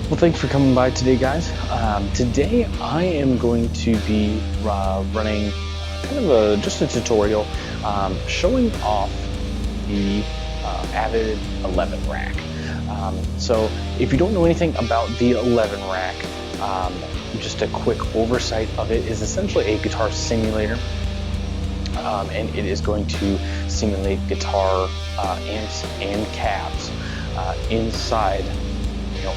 Well, thanks for coming by today, guys. Today I am going to be running kind of just a tutorial showing off the Avid 11 rack. So if you don't know anything about the 11 rack, just a quick oversight of it is essentially a guitar simulator. And it is going to simulate guitar amps and cabs inside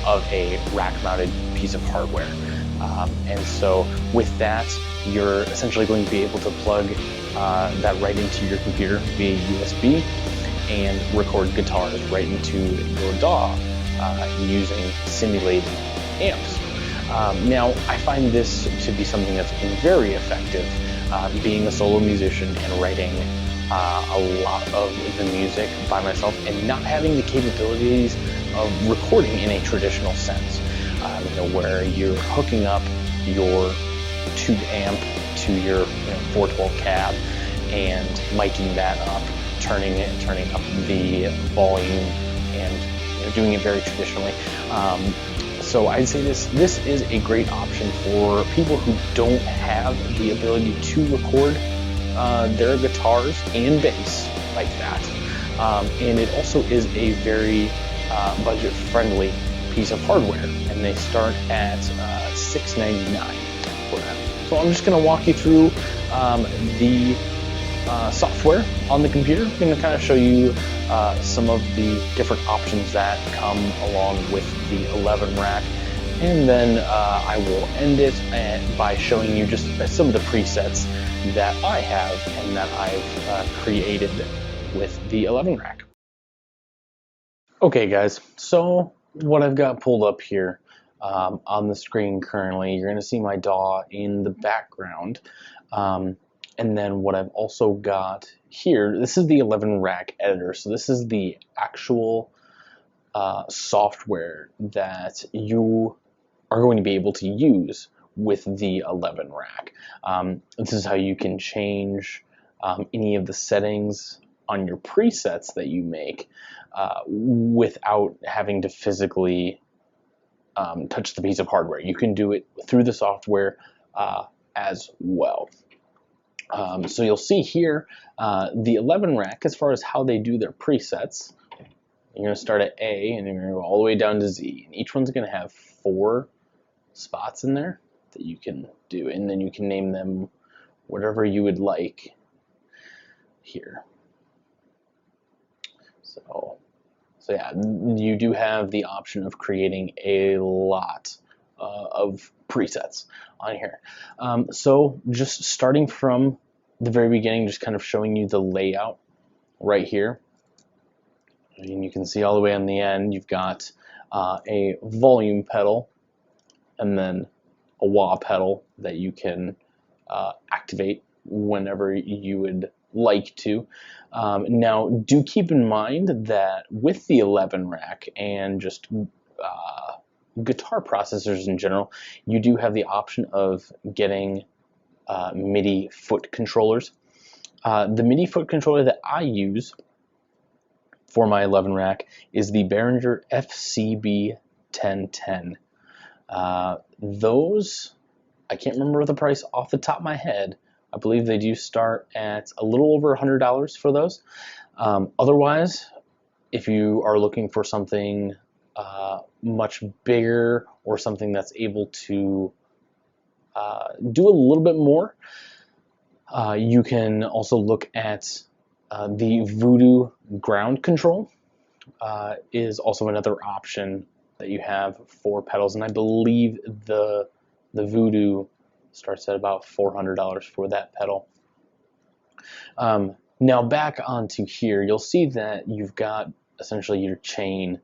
of a rack-mounted piece of hardware. And so with that, you're essentially going to be able to plug that right into your computer via USB and record guitars right into your DAW using simulated amps. Now, I find this to be something that's been very effective, being a solo musician and writing a lot of the music by myself and not having the capabilities of recording in a traditional sense, where you're hooking up your tube amp to your 412 cab and miking that up, turning up the volume, and doing it very traditionally. So I'd say this is a great option for people who don't have the ability to record their guitars and bass like that. And it also is a very budget-friendly piece of hardware, and they start at $6.99 for that. So I'm just going to walk you through the software on the computer. I'm going to kind of show you some of the different options that come along with the 11 rack, and then I will end it by showing you just some of the presets that I have and that I've created with the 11 rack. Okay guys, so what I've got pulled up here on the screen currently, you're going to see my DAW in the background. And then what I've also got here, this is the 11 rack editor. So this is the actual software that you are going to be able to use with the 11 rack. This is how you can change any of the settings on your presets that you make without having to physically touch the piece of hardware. You can do it through the software as well. So you'll see here the 11 rack, as far as how they do their presets, you're going to start at A and you're going to go all the way down to Z. And each one's going to have 4 spots in there that you can do, and then you can name them whatever you would like here. So yeah, you do have the option of creating a lot of presets on here. So just starting from the very beginning, just kind of showing you the layout right here. And you can see all the way on the end, you've got a volume pedal and then a wah pedal that you can activate whenever you would like to. Now, do keep in mind that with the 11 rack and just guitar processors in general, you do have the option of getting MIDI foot controllers. The MIDI foot controller that I use for my 11 rack is the Behringer FCB 1010. Those, I can't remember the price off the top of my head. I believe they do start at a little over $100 for those. Otherwise, if you are looking for something much bigger or something that's able to do a little bit more, you can also look at the Voodoo ground control. Is also another option that you have for pedals, and I believe the Voodoo starts at about $400 for that pedal. Now back onto here, you'll see that you've got essentially your chain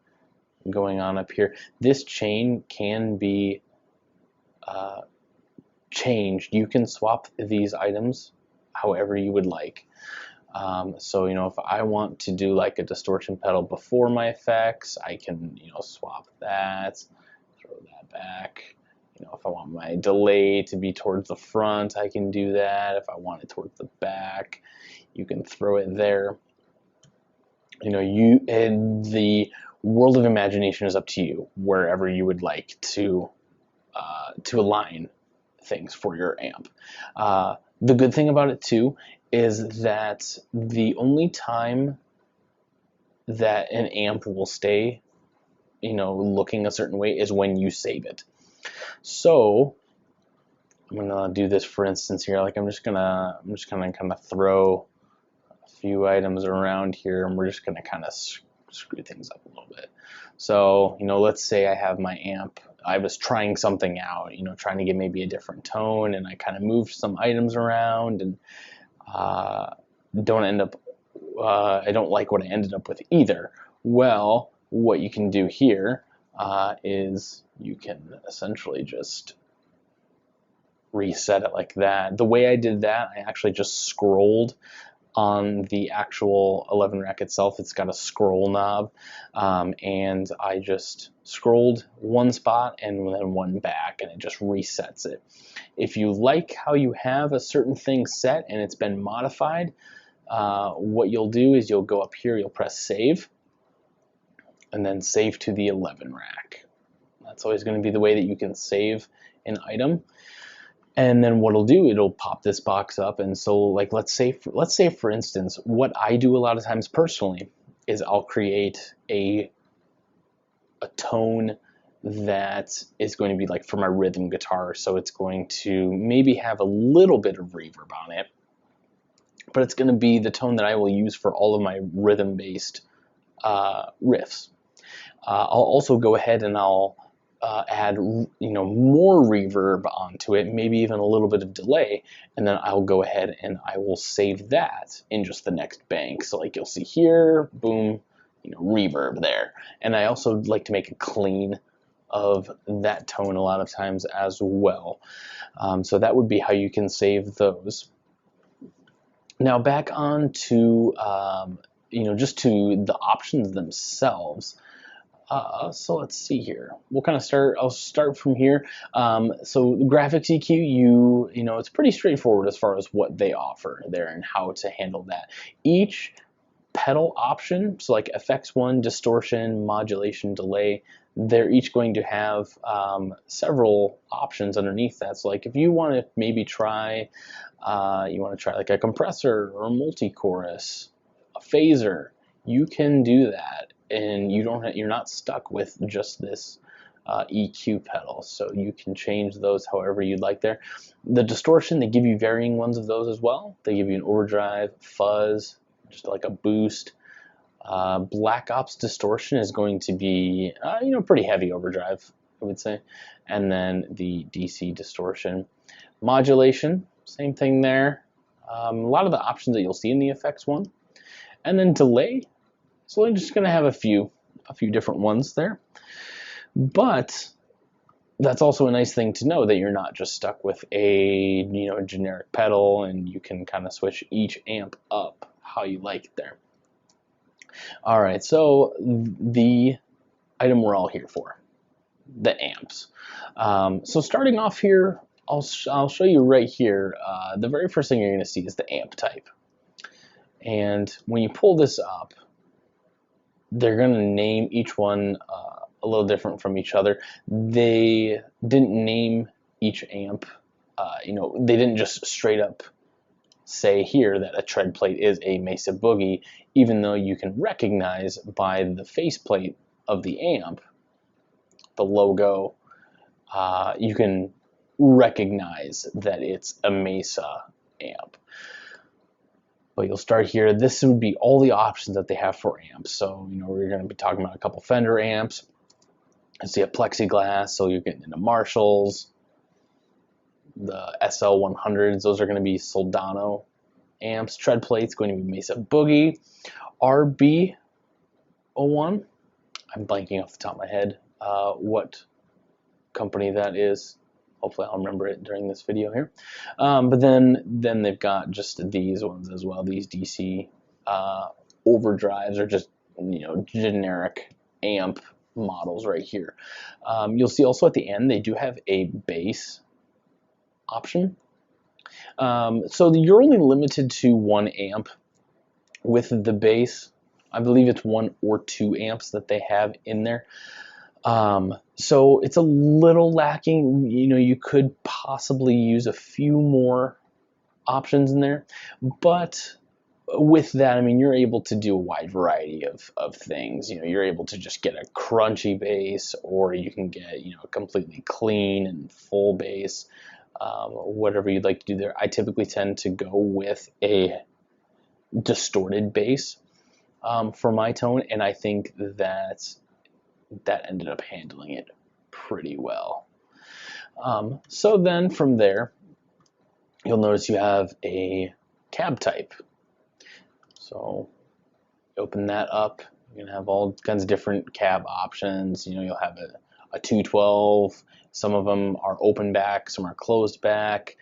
going on up here. This chain can be changed. You can swap these items however you would like. So if I want to do like a distortion pedal before my effects, I can swap that, throw that back. If I want my delay to be towards the front, I can do that. If I want it towards the back, you can throw it there. The world of imagination is up to you, wherever you would like to align things for your amp. The good thing about it too is that the only time that an amp will stay, looking a certain way is when you save it. So I'm gonna do this for instance here. Like I'm just gonna kind of throw a few items around here, and we're just gonna kind of screw things up a little bit. So let's say I have my amp. I was trying something out, trying to get maybe a different tone, and I kind of moved some items around, and I don't like what I ended up with either. Well, what you can do here is you can essentially just reset it like that. The way I did that, I actually just scrolled on the actual 11 rack itself. It's got a scroll knob, and I just scrolled one spot and then one back, and it just resets it. If you like how you have a certain thing set and it's been modified, what you'll do is you'll go up here, you'll press save, and then save to the 11 rack. That's always going to be the way that you can save an item. And then what it'll do, it'll pop this box up. And so like, let's say for instance, what I do a lot of times personally is I'll create a tone that is going to be like for my rhythm guitar. So it's going to maybe have a little bit of reverb on it, but it's going to be the tone that I will use for all of my rhythm-based riffs. I'll also go ahead and I'll add more reverb onto it, maybe even a little bit of delay, and then I'll go ahead and I will save that in just the next bank. So like you'll see here, boom, reverb there. And I also like to make a clean of that tone a lot of times as well. So that would be how you can save those. Now back on to just to the options themselves. So let's see here. We'll kind of start. I'll start from here. So the graphics EQ, it's pretty straightforward as far as what they offer there and how to handle that. Each pedal option, so like FX1, distortion, modulation, delay, they're each going to have several options underneath that. So like if you want to maybe try, like a compressor or a multi-chorus, a phaser, you can do that. And you're not stuck with just this EQ pedal, so you can change those however you'd like there. The distortion, they give you varying ones of those as well. They give you an overdrive, fuzz, just like a boost. Black Ops distortion is going to be pretty heavy overdrive, I would say. And then the DC distortion. Modulation, same thing there. A lot of the options that you'll see in the effects one. And then delay. So I'm just going to have a few different ones there. But that's also a nice thing to know, that you're not just stuck with a generic pedal, and you can kind of switch each amp up how you like there. All right, so the item we're all here for, the amps. So starting off here, I'll show you right here. The very first thing you're going to see is the amp type. And when you pull this up, they're going to name each one a little different from each other. They didn't name each amp, they didn't just straight up say here that a tread plate is a Mesa Boogie, even though you can recognize by the faceplate of the amp, the logo, you can recognize that it's a Mesa amp. But you'll start here. This would be all the options that they have for amps. So, we're going to be talking about a couple Fender amps. I see a plexiglass, so you're getting into Marshalls. The SL100s, those are going to be Soldano amps. Tread plate's going to be Mesa Boogie. RB01, I'm blanking off the top of my head what company that is. Hopefully I'll remember it during this video here. But then they've got just these ones as well. These DC overdrives are just generic amp models right here. You'll see also at the end they do have a bass option. So you're only limited to one amp with the bass. I believe it's 1 or 2 amps that they have in there. So it's a little lacking. You know, you could possibly use a few more options in there, but with that, I mean, you're able to do a wide variety of things. You know, you're able to just get a crunchy bass, or you can get, you know, a completely clean and full bass, whatever you'd like to do there. I typically tend to go with a distorted bass for my tone, and I think that ended up handling it pretty well. So then from there, you'll notice you have a cab type. So open that up, you're gonna have all kinds of different cab options. You know, you'll have a 212, some of them are open back, some are closed back,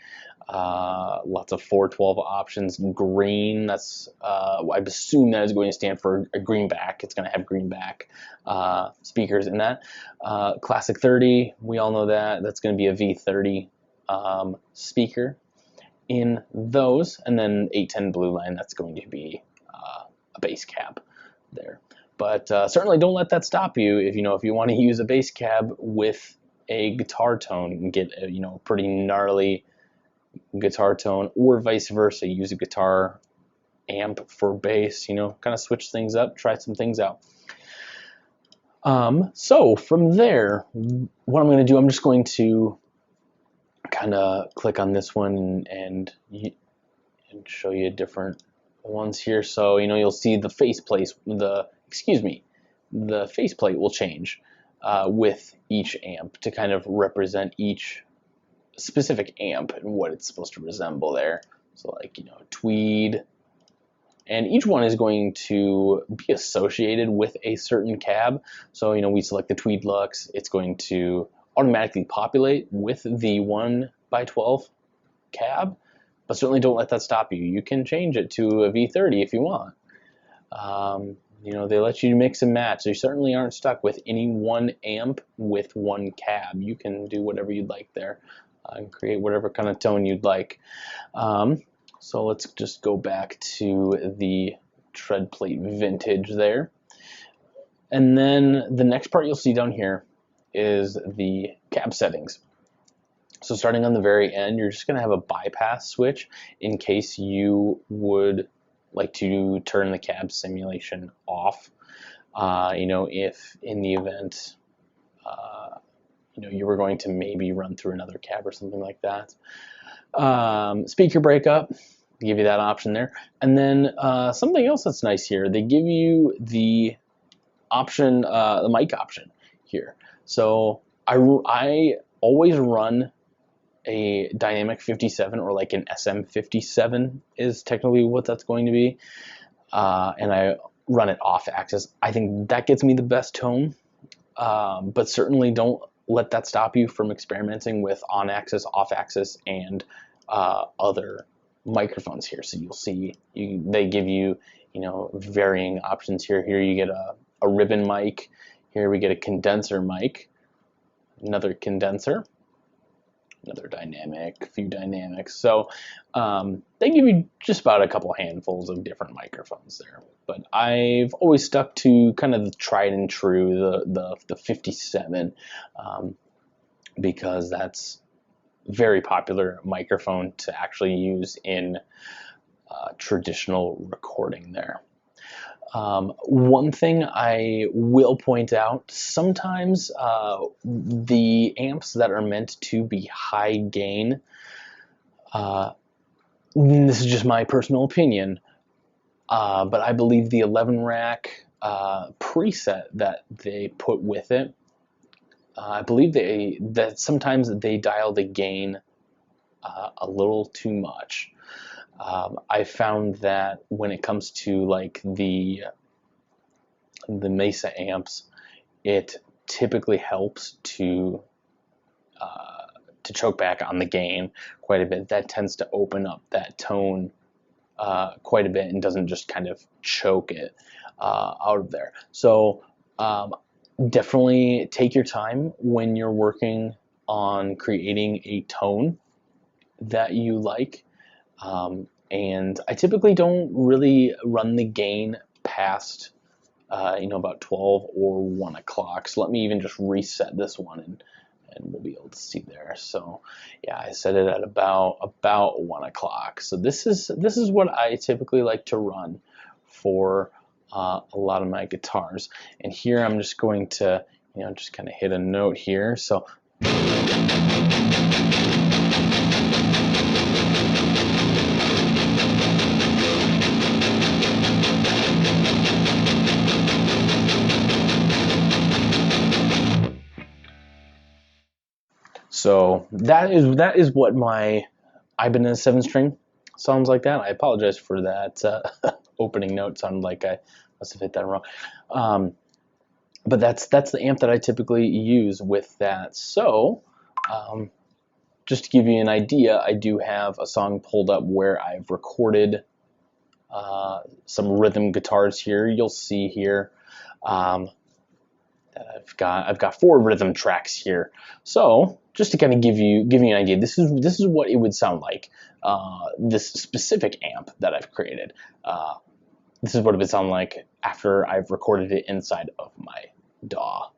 lots of 412 options. Green, that's I assume that is going to stand for a greenback. It's going to have greenback speakers in that. Classic 30, we all know that that's going to be a V30 speaker in those, and then 810 Blue Line, that's going to be a bass cab there. But certainly don't let that stop you. If you want to use a bass cab with a guitar tone and get a, you know, pretty gnarly guitar tone, or vice versa, use a guitar amp for bass, you know, kind of switch things up, try some things out. So from there, what I'm going to do, I'm just going to kind of click on this one and show you different ones here. So, you know, you'll see the faceplate, the faceplate will change with each amp to kind of represent each specific amp and what it's supposed to resemble there. So, like, you know, tweed, and each one is going to be associated with a certain cab. So, you know, we select the Tweed Luxe, it's going to automatically populate with the 1x12 cab, but certainly don't let that stop you. You can change it to a V30 if you want. You know, they let you mix and match, so you certainly aren't stuck with any one amp with one cab. You can do whatever you'd like there and create whatever kind of tone you'd like. So let's just go back to the tread plate vintage there. And then the next part you'll see down here is the cab settings. So starting on the very end, you're just going to have a bypass switch in case you would like to turn the cab simulation off. You know, if in the event you know, you were going to maybe run through another cab or something like that. Speaker breakup, they give you that option there. And then something else that's nice here, they give you the option, the mic option here. So I always run a dynamic 57, or like an SM57 is technically what that's going to be, and I run it off axis. I think that gets me the best tone, but certainly don't let that stop you from experimenting with on axis, off axis, and other microphones here. So you'll see they give you, you know, varying options here. Here you get a ribbon mic. Here we get a condenser mic, another condenser, another dynamic, a few dynamics. So they give you just about a couple handfuls of different microphones there. But I've always stuck to kind of the tried and true, the 57, because that's very popular microphone to actually use in traditional recording there. One thing I will point out, sometimes the amps that are meant to be high gain, this is just my personal opinion, but I believe the 11 rack preset that they put with it, I believe that sometimes they dial the gain a little too much. I found that when it comes to like the Mesa amps, it typically helps to choke back on the gain quite a bit. That tends to open up that tone quite a bit and doesn't just kind of choke it out of there. So definitely take your time when you're working on creating a tone that you like. And I typically don't really run the gain past about 12 or 1 o'clock. So let me even just reset this one, and we'll be able to see there. So yeah, I set it at about 1 o'clock. So this is what I typically like to run for a lot of my guitars. And here I'm just going to just kind of hit a note here. So that is what my Ibanez 7-string sounds like. That I apologize for that opening note. Sounded like I must have hit that wrong. But that's the amp that I typically use with that. So just to give you an idea, I do have a song pulled up where I've recorded some rhythm guitars here. You'll see here that I've got 4 rhythm tracks here. So just to kind of give you an idea, this is what it would sound like. This specific amp that I've created. This is what it would sound like after I've recorded it inside of my DAW.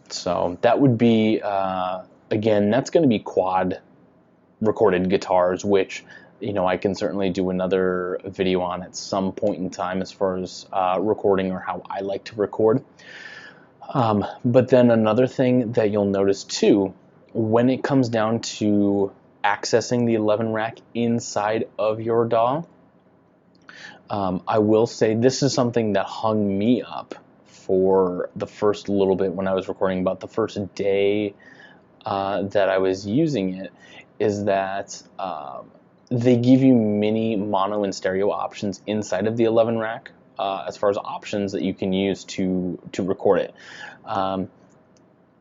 So that would be, again, that's going to be quad recorded guitars, which I can certainly do another video on at some point in time as far as recording, or how I like to record. But then another thing that you'll notice too, when it comes down to accessing the 11 rack inside of your DAW, I will say this is something that hung me up for the first little bit when I was recording. About the first day that I was using it, is that they give you many mono and stereo options inside of the 11 rack as far as options that you can use to record it.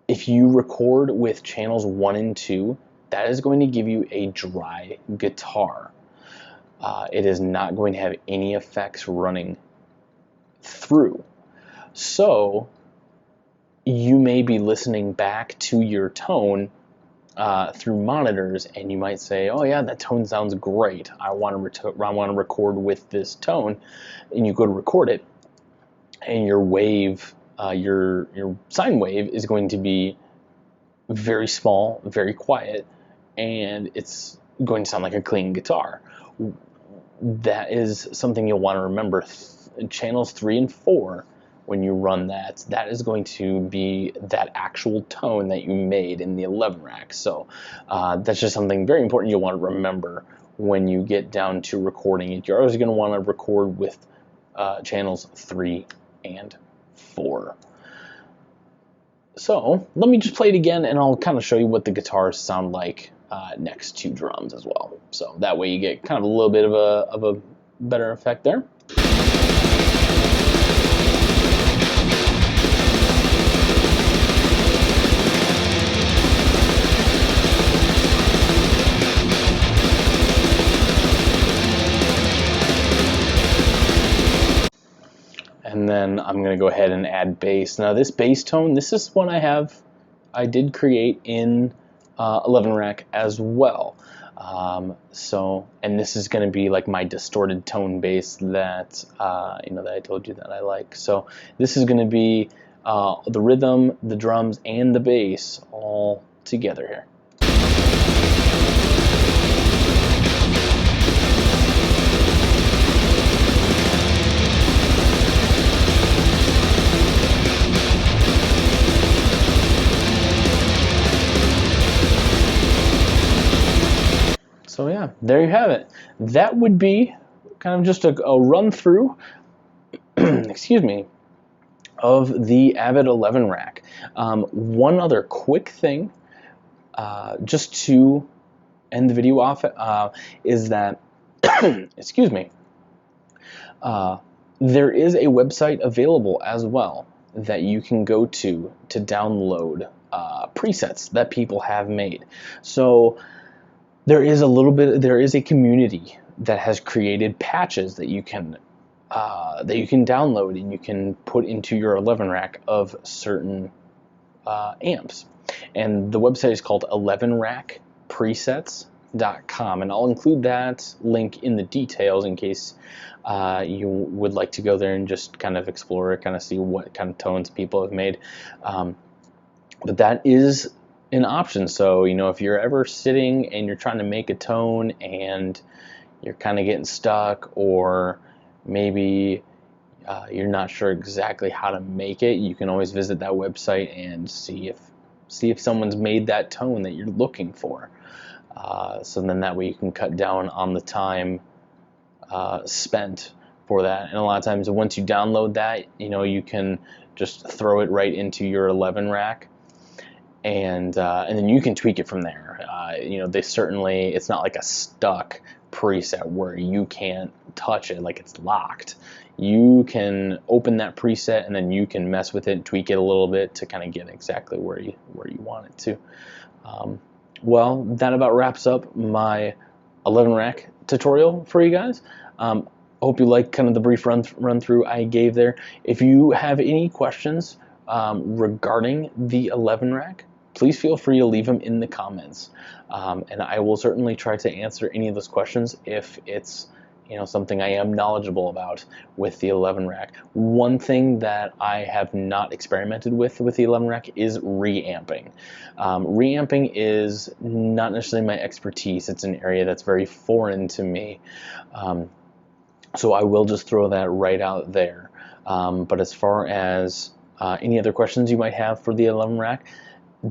If you record with channels 1 and 2, that is going to give you a dry guitar. It is not going to have any effects running through. So you may be listening back to your tone through monitors, and you might say, "Oh yeah, that tone sounds great. I want to record with this tone," and you go to record it, and your wave, your sine wave, is going to be very small, very quiet, and it's going to sound like a clean guitar. That is something you'll want to remember. Channels 3 and 4. When you run that is going to be that actual tone that you made in the 11 rack. So that's just something very important you'll want to remember when you get down to recording it. You're always going to want to record with channels 3 and 4. So let me just play it again, and I'll kind of show you what the guitars sound like next to drums as well. So that way you get kind of a little bit of a better effect there. And then I'm going to go ahead and add bass. Now this bass tone, this is one I did create in 11 rack as well. And this is going to be like my distorted tone bass that that I told you that I like. So this is going to be the rhythm, the drums, and the bass all together here. So yeah, there you have it. That would be kind of just a run through, excuse me, of the Avid 11 rack. One other quick thing, just to end the video off, is that, excuse me, there is a website available as well that you can go to download presets that people have made. So there is a community that has created patches that you can that you can download and you can put into your 11 rack of certain amps. And the website is called 11rackpresets.com, and I'll include that link in the details in case you would like to go there and just kind of explore it, kind of see what kind of tones people have made. But that is an option. So, you know, if you're ever sitting and you're trying to make a tone and you're kind of getting stuck, or maybe you're not sure exactly how to make it, you can always visit that website and see if someone's made that tone that you're looking for. So then that way you can cut down on the time spent for that. And a lot of times once you download that, you know, you can just throw it right into your 11 rack, and then you can tweak it from there. You know, it's not like a stuck preset where you can't touch it, like it's locked. You can open that preset and then you can mess with it, tweak it a little bit to kind of get exactly where you want it to. Well, that about wraps up my 11 rack tutorial for you guys. Hope you like kind of the brief run through I gave there. If you have any questions regarding the 11 rack, please feel free to leave them in the comments, and I will certainly try to answer any of those questions if it's, you know, something I am knowledgeable about with the 11 rack. One thing that I have not experimented with the 11 rack is reamping. Reamping is not necessarily my expertise. It's an area that's very foreign to me. So I will just throw that right out there. But as far as any other questions you might have for the 11 rack,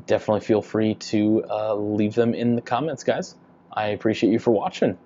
definitely feel free to leave them in the comments, guys. I appreciate you for watching.